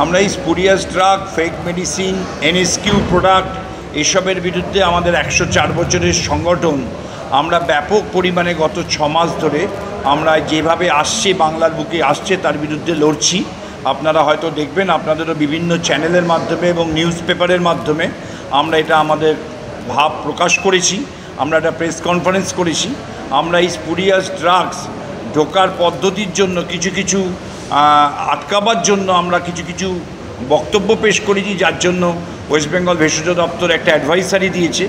আমরা এই spurious drug, fake medicine, NSQ product এসবের বিরুদ্ধে আমাদের 104 বছরের সংগঠন আমরা ব্যাপক পরিমাণে গত 6 মাস ধরে আমরা যেভাবে আসছে, বাংলার বুকে আসছে, তার বিরুদ্ধে লড়ছি। আপনারা হয়তো দেখবেন, আপনাদেরও বিভিন্ন চ্যানেলের মাধ্যমে এবং নিউজ পেপারের মাধ্যমে আমরা এটা আমাদের ভাব প্রকাশ করেছি। আমরা একটা প্রেস কনফারেন্স করেছি। আমরা এই স্পুরিয়াস ড্রাগস ঢোকার পদ্ধতির জন্য কিছু আটকাবার জন্য আমরা কিছু বক্তব্য পেশ করেছি, যার জন্য ওয়েস্ট বেঙ্গল ভেষজ দপ্তর একটা অ্যাডভাইসারি দিয়েছে।